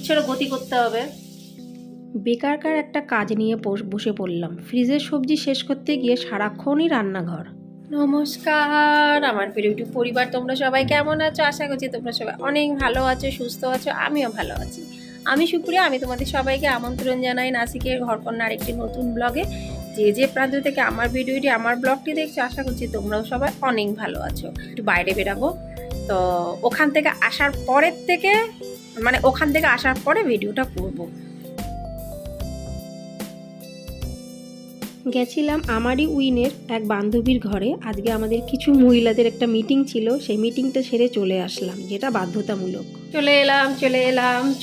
উচ্ছেরও গতি করতে হবে। বেকারকার একটা কাজ নিয়ে বসে পড়লাম। ফ্রিজের সবজি শেষ করতে গিয়ে সারাক্ষণই রান্নাঘর। নমস্কার আমার প্রিয় ইউটিউব পরিবার, তোমরা সবাই কেমন আছো? আশা করছি তোমরা সবাই অনেক ভালো আছো, সুস্থ আছো, আমিও ভালো আছি। আমি সুপ্রিয়া, আমি তোমাদের সবাইকে আমন্ত্রণ জানাই নাসিকের ঘরকন্যার একটি নতুন ব্লগে। যে প্রান্ত থেকে আমার ভিডিওটি, আমার ব্লগটি দেখছো, আশা করছি তোমরাও সবাই অনেক ভালো আছো। একটু বাইরে বেরাবো, তো ওখান থেকে আসার পরে ভিডিওটা করবো। গেছিলাম আমারই উইনের এক বান্ধবীর ঘরে। আজকে আমাদের কিছু মহিলাদের একটা মিটিং ছিল, সেই মিটিংটা সেরে চলে আসলাম, যেটা বাধ্যতামূলক। চলে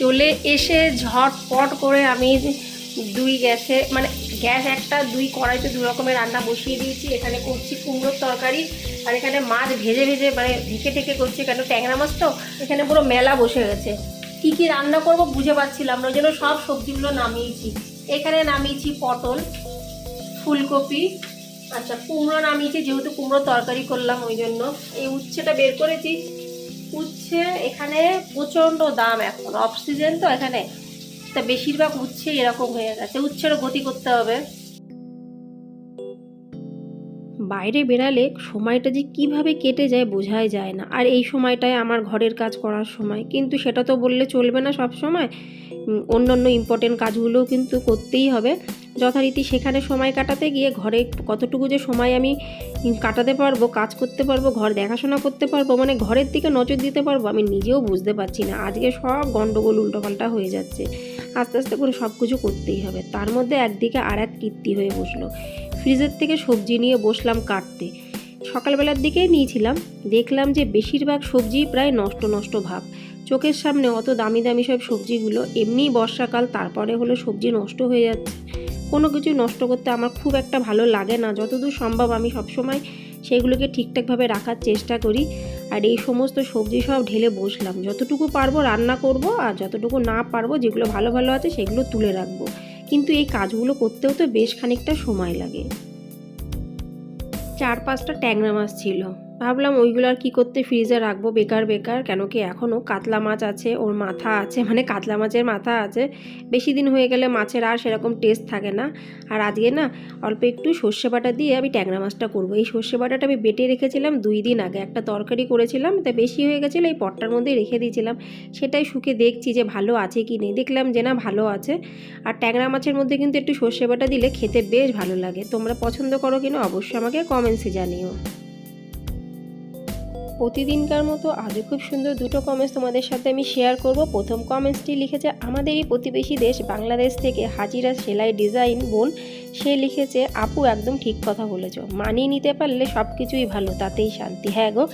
চলে এসে ঝটপট করে আমি গ্যাস একটা 2 কড়াইতে 2 রকমের রান্না বসিয়ে দিয়েছি। এখানে করছি কুমড়োর তরকারি, আর এখানে মাছ ভেজে ঢেকে করছি, কেন ট্যাংরা মাছ তো এখানে পুরো মেলা বসে গেছে। কি রান্না করব বুঝে পাচ্ছিলাম না, ওই জন্য সব সবজিগুলো নামিয়েছি। এখানে নামিয়েছি পটল, ফুলকপি, আচ্ছা কুমড়ো নামিয়েছি, যেহেতু কুমড়ো তরকারি করলাম ওই জন্য। এই উচ্ছেটা বের করেছি। উচ্ছে এখানে প্রচণ্ড দাম, এখন অফ সিজন তো এখানে, তা বেশিরভাগ উচ্ছে এরকম হয়ে গেছে। উচ্ছেরও গতি করতে হবে। বাইরে বেরালে সময়টা যে কিভাবে কেটে যায় বোঝাই যায় না। আর এই সময়টায় আমার ঘরের কাজ করার সময়, কিন্তু সেটা তো বললে চলবে না সব সময়। অন্যান্য ইম্পর্টেন্ট কাজগুলোও কিন্তু করতেই হবে যথারীতি। সেখানে সময় কাটাতে গিয়ে ঘরে কতটুকু যে সময় আমি কাটাতে পারবো, কাজ করতে পারবো, ঘর দেখাশোনা করতে পারবো, মানে ঘরের দিকে নজর দিতে পারবো, আমি নিজেও বুঝতে পারছি না। আজকে সব গন্ডগোল উল্টোপাল্টা হয়ে যাচ্ছে। আস্তে আস্তে করে সব কিছু করতেই হবে। তার মধ্যে একদিকে আর এক কীর্তি হয়ে বসলো। ফ্রিজের থেকে সবজি নিয়ে বসলাম কাটতে। সকালবেলার দিকেই নিয়েছিলাম, দেখলাম যে বেশিরভাগ সবজি প্রায় নষ্ট ভাব। চোখের সামনে অত দামি দামি সব সবজিগুলো, এমনিই বর্ষাকাল, তারপরে হলো সবজি নষ্ট হয়ে যাচ্ছে। কোনো কিছু নষ্ট করতে আমার খুব একটা ভালো লাগে না। যতদূর সম্ভব আমি সবসময় সেগুলোকে ঠিকঠাকভাবে রাখার চেষ্টা করি। আর এই সমস্ত সবজি সব ঢেলে বসলাম। যতটুকু পারবো রান্না করব, আর যতটুকু না পারবো, যেগুলো ভালো ভালো আছে সেগুলো তুলে রাখবো। কিন্তু এই কাজগুলো করতেও তো বেশ খানিকটা সময় লাগে। 4-5টা ট্যাংরা মাছ ছিল, ভাবলাম ওইগুলো আর কী করতে ফ্রিজে রাখবো, বেকার। কেন কি এখনও কাতলা মাছ আছে, ওর মাথা আছে, মানে কাতলা মাছের মাথা আছে। বেশি দিন হয়ে গেলে মাছের আর সেরকম টেস্ট থাকে না। আর আজকে না অল্প একটু সর্ষে বাটা দিয়ে আমি ট্যাংরা মাছটা করবো। এই সর্ষে বাটাটা আমি বেটে রেখেছিলাম 2 দিন আগে, একটা তরকারি করেছিলাম, তা বেশি হয়ে গেছিলো, এই পটটার মধ্যে রেখে দিয়েছিলাম। সেটাই শুকে দেখছি যে ভালো আছে কি নেই, দেখলাম যে না ভালো আছে। আর ট্যাংরা মাছের মধ্যে কিন্তু একটু সর্ষে বাটা দিলে খেতে বেশ ভালো লাগে। তোমরা পছন্দ করো কিনা অবশ্যই আমাকে কমেন্টসে জানিও। প্রতিদিনকার মতো আজও খুব সুন্দর 2টো কমেন্টস তোমাদের সাথে আমি শেয়ার করব। প্রথম কমেন্টসটি লিখেছে আমাদেরই প্রতিবেশী দেশ বাংলাদেশ থেকে হাজিরা সেলাই ডিজাইন বোন। সে লিখেছে, আপু একদম ঠিক কথা বলেছ, মানিয়ে নিতে পারলে সব কিছুই ভালো, তাতেই শান্তি। হ্যাঁ গো,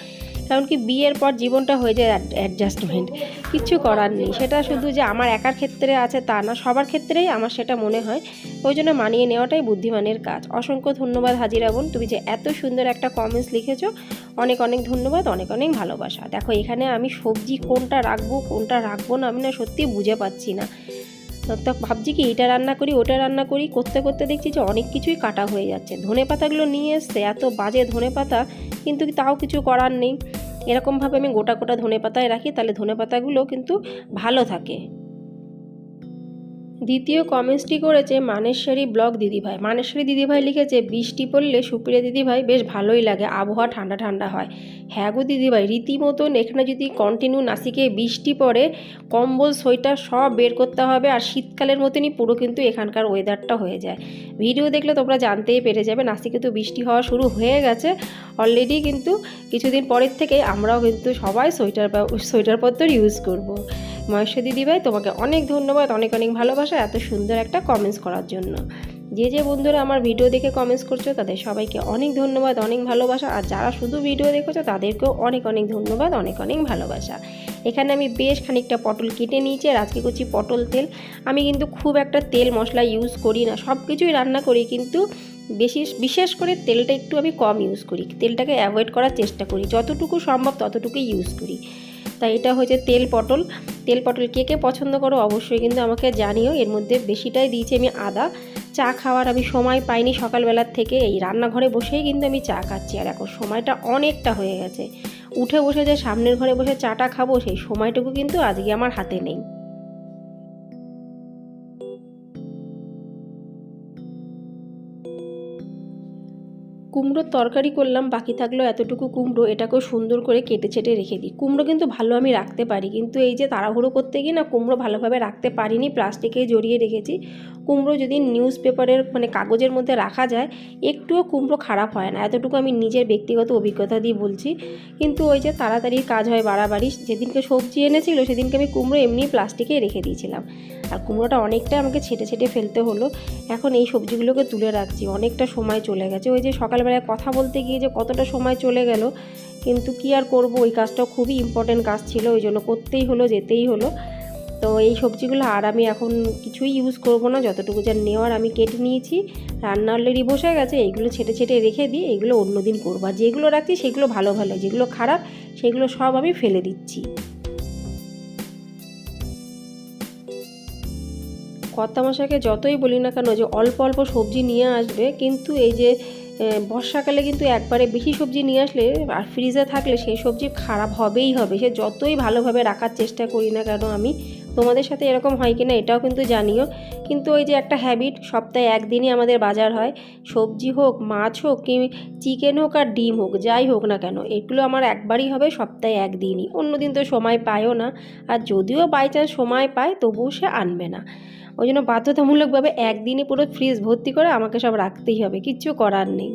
কারণ কি বিয়ের পর জীবনটা হয়ে যায় অ্যাডজাস্টমেন্ট, কিচ্ছু করার নেই। সেটা শুধু যে আমার একার ক্ষেত্রে আছে তা না, সবার ক্ষেত্রেই আমার সেটা মনে হয়। ওই জন্য মানিয়ে নেওয়াটাই বুদ্ধিমানের কাজ। অসংখ্য ধন্যবাদ হাজিরা বোন, তুমি যে এত সুন্দর একটা কমেন্টস লিখেছো, অনেক ধন্যবাদ, অনেক ভালোবাসা। দেখো এখানে আমি সবজি কোনটা রাখবো না, আমি না সত্যি বুঝে পাচ্ছি না। তো ভাবছি কি এটা রান্না করি ওটা রান্না করি, করতে করতে দেখছি যে অনেক কিছুই কাটা হয়ে যাচ্ছে। ধনে পাতাগুলো নিয়ে এসছে, এত বাজে ধনে পাতা, কিন্তু তাও কিছু করার নেই। এরকমভাবে আমি গোটা ধনে পাতায় রাখি, তাহলে ধনে পাতাগুলো কিন্তু ভালো থাকে। দ্বিতীয় কমেন্টসটি করেছে মানেশ্বরী ব্লগ দিদিভাই। মানেশ্বরী দিদিভাই লিখেছে, বৃষ্টি পড়লে সুপ্রিয়া দিদিভাই বেশ ভালোই লাগে, আবহাওয়া ঠান্ডা হয়। হ্যাঁ গো দিদিভাই, রীতিমতন এখানে যদি কন্টিনিউ নাসিকে বৃষ্টি পড়ে, কম্বল সোয়েটার সব বের করতে হবে। আর শীতকালের মতনই পুরো কিন্তু এখানকার ওয়েদারটা হয়ে যায়। ভিডিও দেখলে তোমরা জানতেই পেরে যাবে। নাসিকে তো বৃষ্টি হওয়া শুরু হয়ে গেছে অলরেডি, কিন্তু কিছুদিন পরের থেকে আমরাও কিন্তু সবাই সোয়েটারপত্র ইউজ করব। মহেশ্বরী দিদিভাই তোমাকে অনেক ধন্যবাদ, অনেক ভালোবাসা এত সুন্দর একটা কমেন্টস করার জন্য। যে বন্ধুরা আমার ভিডিও দেখে কমেন্টস করছো তাদের সবাইকে অনেক ধন্যবাদ, অনেক ভালোবাসা। আর যারা শুধু ভিডিও দেখেছো তাদেরকেও অনেক ধন্যবাদ, অনেক ভালোবাসা। এখানে আমি বেশ খানিকটা পটল কেটে নিয়েছি, আর আজকে করছি পটল তেল। আমি কিন্তু খুব একটা তেল মশলা ইউজ করি না, সব কিছুই রান্না করি, কিন্তু বিশেষ করে তেলটা একটু আমি কম ইউজ করি। তেলটাকে অ্যাভয়েড করার চেষ্টা করি, যতটুকু সম্ভব ততটুকুই ইউজ করি। তাই এটা হচ্ছে তেল পটল। কে পছন্দ করো অবশ্যই কিন্তু আমাকে জানিও। এর মধ্যে বেশিটাই দিয়েছি আমি আদা। চা খাওয়ার আমি সময় পাইনি সকালবেলার থেকে, এই রান্নাঘরে বসেই কিন্তু আমি চা খাচ্ছি। আর এখন সময়টা অনেকটা হয়ে গেছে, উঠে বসে যে সামনের ঘরে বসে চাটা খাবো সেই সময়টুকু কিন্তু আজকে আমার হাতে নেই। কুমড়োর তরকারি করলাম, বাকি থাকলো এতটুকু কুমড়ো, এটাকেও সুন্দর করে কেটে ছেটে রেখে দিই। কুমড়ো কিন্তু ভালো আমি রাখতে পারি, কিন্তু এই যে তাড়াহুড়ো করতে গিয়ে না কুমড়ো ভালোভাবে রাখতে পারিনি, প্লাস্টিকে জড়িয়ে রেখেছি। কুমড়ো যদি নিউজ পেপারের মানে কাগজের মধ্যে রাখা যায় একটুও কুমড়ো খারাপ হয় না, এতটুকু আমি নিজের ব্যক্তিগত অভিজ্ঞতা দিয়ে বলছি। কিন্তু ওই যে তাড়াতাড়ি কাজ হয় বাড়াবাড়ি, যেদিনকে সবজি এনেছিল সেদিনকে আমি কুমড়ো এমনি প্লাস্টিকে রেখে দিয়েছিলাম, আর কুমড়োটা অনেকটা আমাকে ছেটে ছেটে ফেলতে হলো। এখন এই সবজিগুলোকে তুলে রাখছি, অনেকটা সময় চলে গেছে। ওই যে সকালবেলায় কথা বলতে গিয়ে যে কতটা সময় চলে গেল, কিন্তু কি আর করব, ওই কাজটা খুবই ইম্পর্টেন্ট কাজ ছিল, ওই জন্য করতেই হলো, যেতেই হলো। তো এই সবজিগুলো আর আমি এখন কিছুই ইউজ করব না, যতটুকু যা নেওয়ার আমি কেটে নিয়েছি, রান্না অলরেডি বসে গেছে। এইগুলো ছেটে ছেটে রেখে দিই, এইগুলো অন্যদিন করবো। আর যেগুলো রাখছি সেগুলো ভালো ভালো, যেগুলো খারাপ সেগুলো সব আমি ফেলে দিচ্ছি। কর্তামশাইকে যতই বলি না কেন যে অল্প অল্প সবজি নিয়ে আসবে, কিন্তু এই যে বর্ষাকালে কিন্তু একবারে বেশি সবজি নিয়ে আসলে আর ফ্রিজে থাকলে সেই সবজি খারাপ হবেই হবে, সে যতই ভালোভাবে রাখার চেষ্টা করি না কেন আমি। তোমাদের সাথে এরকম হয় কি না এটাও কিন্তু জানিও। কিন্তু ওই যে একটা হ্যাবিট, সপ্তাহে একদিনই আমাদের বাজার হয়, সবজি হোক, মাছ হোক, কি চিকেন হোক আর ডিম হোক, যাই হোক না কেন এগুলো আমার একবারই হবে, সপ্তাহে একদিনই। অন্য দিন তো সময় পায়ও না, আর যদিও বাই চান্স সময় পায় তবুও সে আনবে না। ওই জন্য বাধ্যতামূলকভাবে একদিনই পুরো ফ্রিজ ভর্তি করে আমাকে সব রাখতেই হবে, কিচ্ছু করার নেই।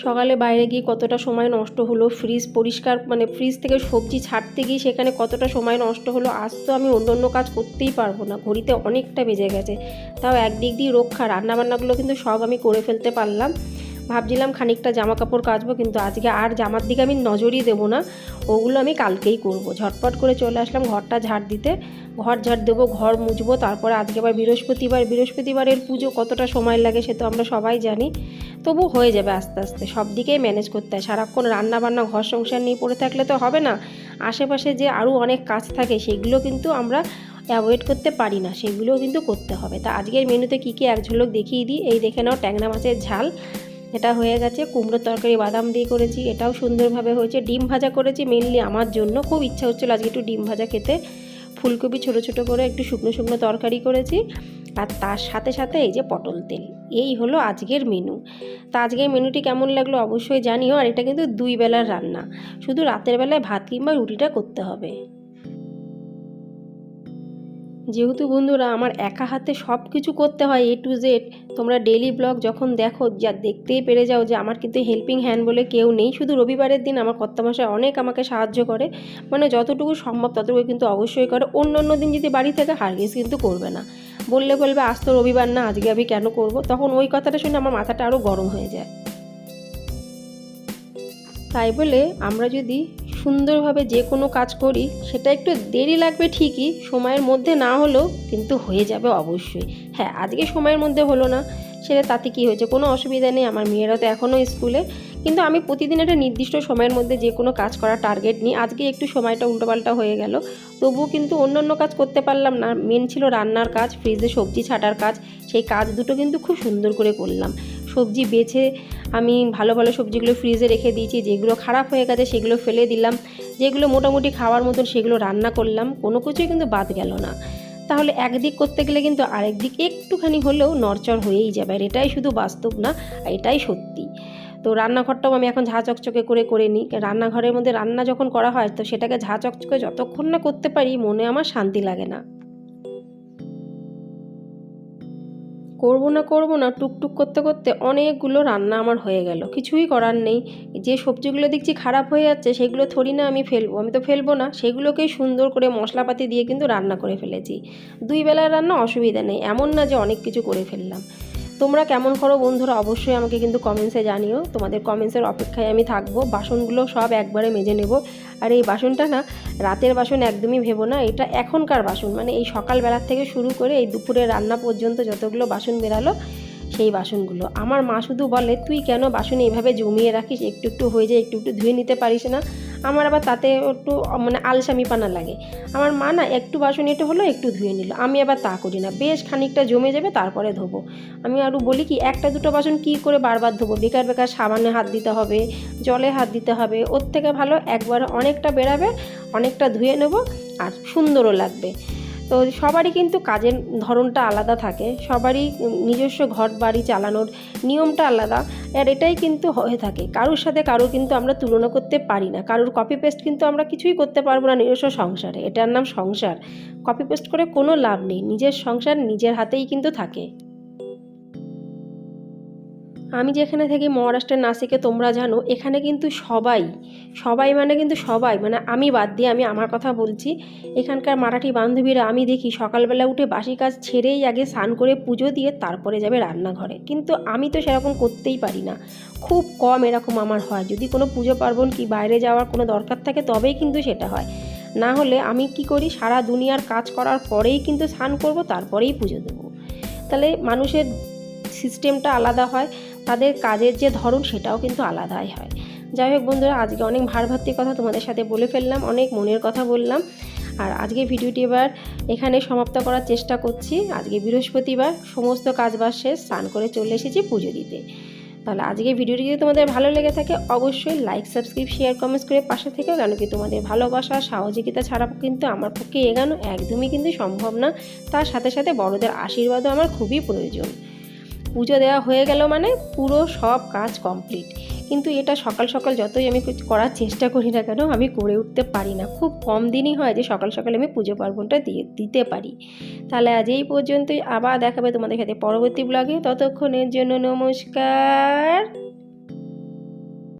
সকালে বাইরে গিয়ে কতটা সময় নষ্ট হলো, ফ্রিজ পরিষ্কার মানে ফ্রিজ থেকে সবজি ছাড়তে গিয়ে সেখানে কতটা সময় নষ্ট হলো। আজ তো আমি অন্য অন্য কাজ করতেই পারবো না, ঘড়িতে অনেকটা বেজে গেছে। তাও একদিক দিয়ে রক্ষা, রান্নাবান্নাগুলো কিন্তু সব আমি করে ফেলতে পারলাম। ভাবছিলাম খানিকটা জামা কাপড় কাচবো, কিন্তু আজকে আর জামার দিকে আমি নজরই দেবো না, ওগুলো আমি কালকেই করব। ঝটপট করে চলে আসলাম ঘরটা ঝাড় দিতে, ঘর ঝাড় দেবো, ঘর মুছবো। তারপরে আজকে আবার বৃহস্পতিবারের পুজো, কতটা সময় লাগে সে তো আমরা সবাই জানি, তবু হয়ে যাবে আস্তে আস্তে। সব দিকেই ম্যানেজ করতে হয়, সারাক্ষণ রান্না বান্না ঘর সংসার নিয়ে পড়ে থাকলে তো হবে না। আশেপাশে যে আরও অনেক কাজ থাকে সেগুলো কিন্তু আমরা অ্যাভয়েড করতে পারি না, সেগুলোও কিন্তু করতে হবে। তা আজকের মেনুতে কী কী এক ঝলক দেখিয়ে দিই। এই দেখে নাও, ট্যাংরা মাছের ঝাল, এটা হয়ে গেছে। কুমড়োর তরকারি বাদাম দিয়ে করেছি, এটাও সুন্দরভাবে হয়েছে। ডিম ভাজা করেছি মেনলি আমার জন্য, খুব ইচ্ছা হচ্ছিল আজকে একটু ডিম ভাজা খেতে। ফুলকপি ছোটো ছোটো করে একটু শুকনো শুকনো তরকারি করেছি, আর তার সাথে সাথে এই যে পটল তেল। এই হলো আজকের মেনু। তা আজকের মেনুটি কেমন লাগলো অবশ্যই জানিও। আর এটা কিন্তু 2 বেলার রান্না, শুধু রাতের বেলায় ভাত কিংবা রুটিটা করতে হবে। যেহেতু বন্ধুরা আমার একা হাতে সব কিছু করতে হয় A to Z, তোমরা ডেইলি ব্লগ যখন দেখো যা দেখতেই পেরে যাও যে আমার কিন্তু হেল্পিং হ্যান্ড বলে কেউ নেই। শুধু রবিবারের দিন আমার কর্তামশাই অনেক আমাকে সাহায্য করে, মানে যতটুকু সম্ভব ততটুকু কিন্তু অবশ্যই করে। অন্য অন্য দিন যদি বাড়ি থেকে হারগিজ কিন্তু করবে না, বলবে আজ তো রবিবার না, আজকে আমি কেন করব। তখন ওই কথাটা শুনে আমার মাথাটা আরও গরম হয়ে যায়। তাই বলে আমরা যদি সুন্দরভাবে যে কোনো কাজ করি, সেটা একটু দেরি লাগবে ঠিকই, সময়ের মধ্যে না হলেও কিন্তু হয়ে যাবে অবশ্যই। হ্যাঁ, আজকে সময়ের মধ্যে হলো না, সেটা তাতে কী হয়েছে, কোনো অসুবিধা নেই, আমার মেয়েরা তো এখনও স্কুলে। কিন্তু আমি প্রতিদিন একটা নির্দিষ্ট সময়ের মধ্যে যে কোনো কাজ করার টার্গেট নিই। আজকে একটু সময়টা উল্টোপাল্টা হয়ে গেল, তবুও কিন্তু অন্য অন্য কাজ করতে পারলাম না। মেন ছিল রান্নার কাজ, ফ্রিজে সবজি ছাটার কাজ, সেই কাজ দুটো কিন্তু খুব সুন্দর করে করলাম। সবজি বেছে আমি ভালো ভালো সবজিগুলো ফ্রিজে রেখে দিয়েছি, যেগুলো খারাপ হয়ে গেছে সেগুলো ফেলে দিলাম, যেগুলো মোটামুটি খাওয়ার মতন সেগুলো রান্না করলাম, কোনো কিছুই কিন্তু বাদ গেল না। তাহলে একদিক করতে গেলে কিন্তু আরেক দিক একটুখানি হলেও নড়চড় হয়েই যাবে, আর এটাই শুধু বাস্তব না, এটাই সত্যি। তো রান্নাঘরটাও আমি এখন ঝাঁ চকচকে করে নিই। রান্নাঘরের মধ্যে রান্না যখন করা হয় তো সেটাকে ঝাঁ চকচকে যতক্ষণ না করতে পারি মনে আমার শান্তি লাগে না। করব না টুকটুক করতে করতে অনেকগুলো রান্না আমার হয়ে গেল, কিছুই করার নেই। যে সবজিগুলো দেখছি খারাপ হয়ে যাচ্ছে সেগুলো থোড়ি না আমি ফেলবো, আমি তো ফেলবো না, সেগুলোকেই সুন্দর করে মশলাপাতি দিয়ে কিন্তু রান্না করে ফেলেছি। 2 বেলার রান্না, অসুবিধা নেই, এমন না যে অনেক কিছু করে ফেললাম। তোমরা কেমন করো বন্ধুরা অবশ্যই আমাকে কিন্তু কমেন্টসে জানিও, তোমাদের কমেন্টসের অপেক্ষায় আমি থাকবো। বাসনগুলো সব একবারে মেজে নেব। আর এই বাসনটা না রাতের বাসন একদমই ভেবো না, এটা এখনকার বাসন, মানে এই সকালবেলার থেকে শুরু করে এই দুপুরে রান্না পর্যন্ত যতগুলো বাসন বেরালো সেই বাসনগুলো। আমার মা শুধু বলে, তুই কেন বাসন এইভাবে জমিয়ে রাখিস, একটু একটু হয়ে যায় একটু একটু ধুয়ে নিতে পারিস না। আমার আবার তাতে একটু মানে আলসামিপানা লাগে। আমার মা না একটু বাসন এটা হলো একটু ধুয়ে নিল, আমি আবার তা করি না, বেশ খানিকটা জমে যাবে তারপরে ধোবো। আমি আরও বলি কি, একটা দুটো বাসন কী করে বারবার ধোবো, বেকার বেকার সাবানে হাত দিতে হবে, জলে হাত দিতে হবে, ওর থেকে ভালো একবার অনেকটা বেরাবে, অনেকটা ধুয়ে নেব আর সুন্দরও লাগবে। তো সবারই কিন্তু কাজের ধরনটা আলাদা থাকে, সবারই নিজস্ব ঘর বাড়ি চালানোর নিয়মটা আলাদা, আর এটাই কিন্তু হয়ে থাকে। কারোর সাথে কারো কিন্তু আমরা তুলনা করতে পারি না, কারোর কপি পেস্ট কিন্তু আমরা কিছুই করতে পারবো না নিজস্ব সংসারে। এটার নাম সংসার, কপি পেস্ট করে কোনো লাভ নেই। নিজের সংসার নিজের হাতেই কিন্তু থাকে। আমি যেখানে থাকি মহারাষ্ট্রের নাসিকে, তোমরা জানো এখানে কিন্তু সবাই মানে আমি বাদ দিয়ে আমি আমার কথা বলছি, এখানকার মারাঠি বান্ধবীরা আমি দেখি সকালবেলা উঠে বাসি কাজ ছেড়েই আগে স্নান করে পুজো দিয়ে তারপরে যাবে রান্নাঘরে। কিন্তু আমি তো সেরকম করতেই পারি না, খুব কম এরকম আমার হয়। যদি কোনো পুজো পার্বণ কি বাইরে যাওয়ার কোনো দরকার থাকে তবেই কিন্তু সেটা হয়, না হলে আমি কি করি, সারা দুনিয়ার কাজ করার পরেই কিন্তু স্নান করব, তারপরেই পুজো দেবো। তাহলে মানুষের সিস্টেমটা আলাদা হয়, তাদের কাজের যে ধরন সেটাও কিন্তু আলাদাই হয়। যাই হোক বন্ধুরা, আজকে অনেক ভারভাত্তি কথা তোমাদের সাথে বলে ফেললাম, অনেক মনের কথা বললাম। আর আজকে ভিডিওটি এবার এখানে সমাপ্ত করার চেষ্টা করছি। আজকে বৃহস্পতিবার, সমস্ত কাজবাজ শেষ, স্নান করে চলে এসেছি পুজো দিতে। তাহলে আজকে ভিডিওটি যদি তোমাদের ভালো লেগে থাকে অবশ্যই লাইক, সাবস্ক্রাইব, শেয়ার, কমেন্টস করে পাশে থেকেও, কেন কি তোমাদের ভালোবাসা সহযোগিতা ছাড়া কিন্তু আমার পক্ষে এগানো একদমই কিন্তু সম্ভব না। তার সাথে সাথে বড়দের আশীর্বাদও আমার খুবই প্রয়োজন। পুজো দেওয়া হয়ে গেল মানে পুরো সব কাজ কমপ্লিট। কিন্তু এটা সকাল সকাল যতই আমি করার চেষ্টা করি না কেন, আমি করে উঠতে পারি না। খুব কম দিনই হয় যে সকাল সকাল আমি পুজো পার্বণটা দিতে পারি। তাহলে আজ এই পর্যন্তই, আবার দেখাবে তোমাদের সাথে পরবর্তী ব্লগে। ততক্ষণের জন্য নমস্কার।